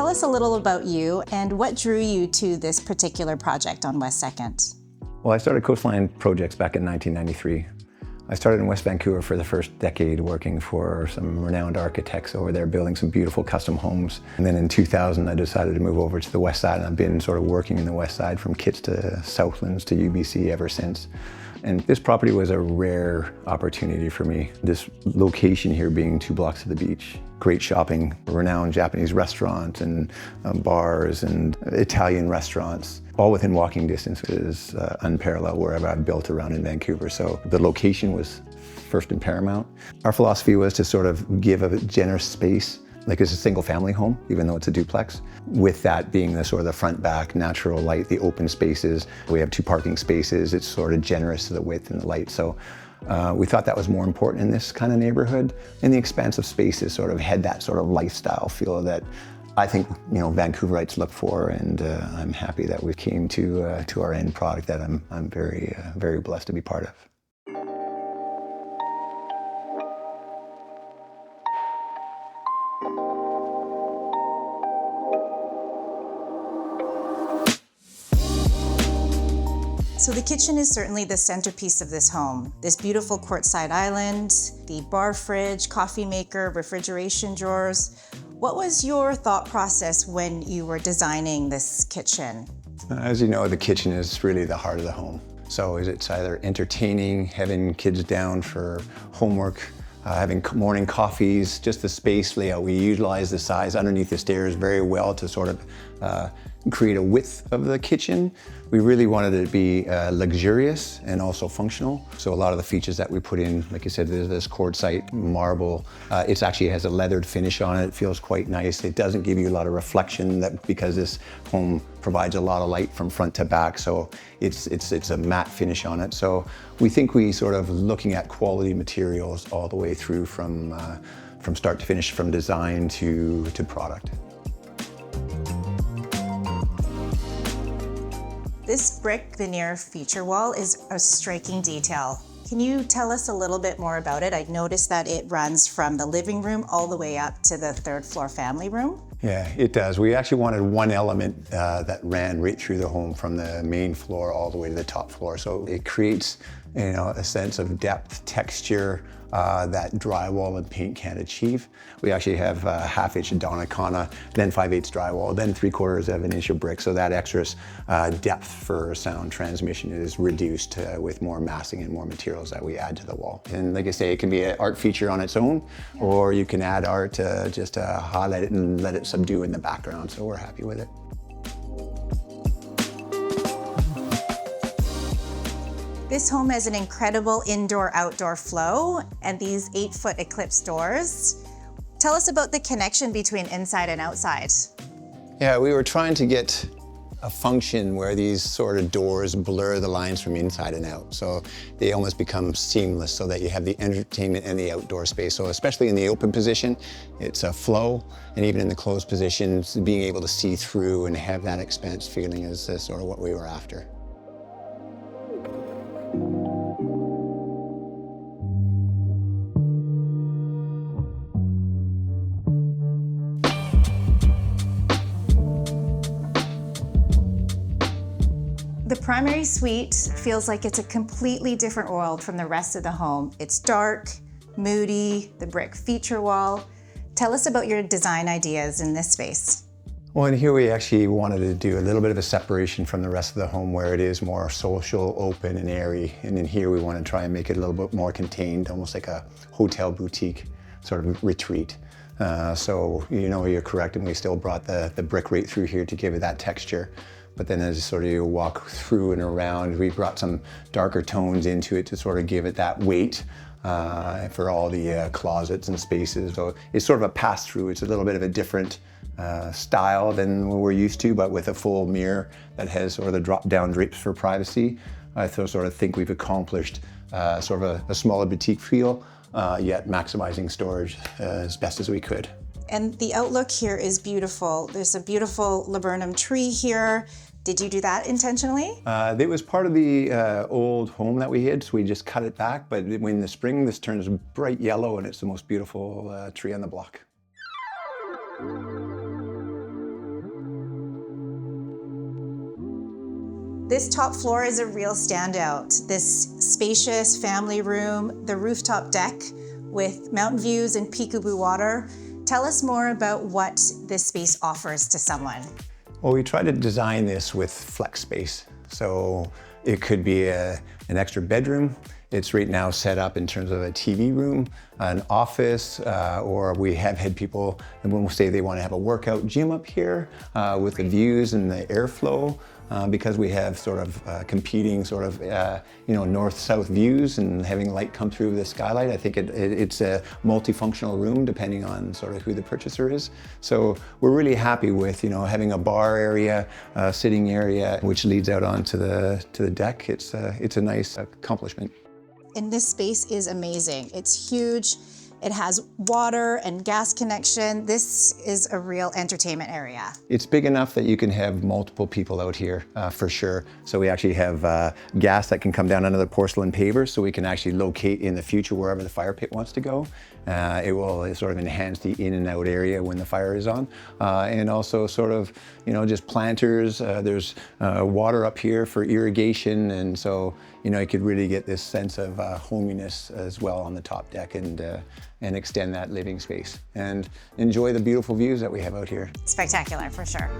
tell us a little about you and what drew you to this particular project on West 2nd. Well, I started Coastline Projects back in 1993. I started in West Vancouver for the first decade working for some renowned architects over there building some beautiful custom homes. And then in 2000 I decided to move over to the West Side, and I've been sort of working in the West Side from Kitts to Southlands to UBC ever since. And this property was a rare opportunity for me. This location here being 2 blocks to the beach, great shopping, renowned Japanese restaurants and bars and Italian restaurants, all within walking distance is unparalleled wherever I've built around in Vancouver. So the location was first and paramount. Our philosophy was to sort of give a generous space, like it's a single family home, even though it's a duplex, with that being the sort of the front back, natural light, the open spaces. We have 2 parking spaces. It's sort of generous to the width and the light. So we thought that was more important in this kind of neighborhood. And the expansive spaces sort of had that sort of lifestyle feel that I think, you know, Vancouverites look for, and I'm happy that we came to our end product that I'm very, very blessed to be part of. So the kitchen is certainly the centerpiece of this home. This beautiful quartzsite island, the bar fridge, coffee maker, refrigeration drawers. What was your thought process when you were designing this kitchen? As you know, the kitchen is really the heart of the home. So it's either entertaining, having kids down for homework, having morning coffees, just the space layout. We utilize the size underneath the stairs very well to sort of create a width of the kitchen. We really wanted it to be luxurious and also functional. So a lot of the features that we put in, like I said, there's this quartzsite marble. It actually has a leathered finish on it. It feels quite nice. It doesn't give you a lot of reflection because this home provides a lot of light from front to back. So it's a matte finish on it. So we think we sort of looking at quality materials all the way through from start to finish, from design to product. This brick veneer feature wall is a striking detail. Can you tell us a little bit more about it? I noticed that it runs from the living room all the way up to the 3rd floor family room. Yeah, it does. We actually wanted one element that ran right through the home from the main floor all the way to the top floor. So it creates, you know, a sense of depth, texture that drywall and paint can't achieve. We actually have 1/2 inch Donnacona, then 5/8 drywall, then 3/4 of an inch of brick. So that extra depth for sound transmission is reduced with more massing and more materials that we add to the wall. And like I say, it can be an art feature on its own, or you can add art to just highlight it and let it subdue in the background. So we're happy with it. This home has an incredible indoor-outdoor flow and these 8-foot eclipse doors. Tell us about the connection between inside and outside. Yeah, we were trying to get a function where these sort of doors blur the lines from inside and out. So they almost become seamless so that you have the entertainment and the outdoor space. So especially in the open position, it's a flow, and even in the closed positions, being able to see through and have that expanse feeling is sort of what we were after. The primary suite feels like it's a completely different world from the rest of the home. It's dark, moody, the brick feature wall. Tell us about your design ideas in this space. Well, and here we actually wanted to do a little bit of a separation from the rest of the home where it is more social, open, and airy. And in here we want to try and make it a little bit more contained, almost like a hotel boutique sort of retreat. So, you know, you're correct, and we still brought the brick right through here to give it that texture. But then as sort of you walk through and around, we brought some darker tones into it to sort of give it that weight for all the closets and spaces. So it's sort of a pass-through. It's a little bit of a different style than we're used to, but with a full mirror that has sort of the drop-down drapes for privacy. I sort of think we've accomplished sort of a smaller boutique feel, yet maximizing storage as best as we could. And the outlook here is beautiful. There's a beautiful laburnum tree here. Did you do that intentionally? It was part of the old home that we had, so we just cut it back. But in the spring, this turns bright yellow, and it's the most beautiful tree on the block. This top floor is a real standout. This spacious family room, the rooftop deck with mountain views and peekaboo water. Tell us more about what this space offers to someone. Well, we try to design this with flex space. So it could be an extra bedroom. It's right now set up in terms of a TV room, an office, or we have had people, and when we say they want to have a workout gym up here with the views and the airflow, because we have sort of competing sort of, north-south views and having light come through the skylight. I think it's a multifunctional room depending on sort of who the purchaser is. So we're really happy with, having a bar area, sitting area, which leads out onto the deck. It's a nice accomplishment. And this space is amazing. It's huge. It has water and gas connection. This is a real entertainment area. It's big enough that you can have multiple people out here for sure. So we actually have gas that can come down under the porcelain pavers, so we can actually locate in the future wherever the fire pit wants to go. It will sort of enhance the in and out area when the fire is on. And also sort of, just planters. There's water up here for irrigation. And so, you could really get this sense of hominess as well on the top deck and extend that living space and enjoy the beautiful views that we have out here. Spectacular, for sure.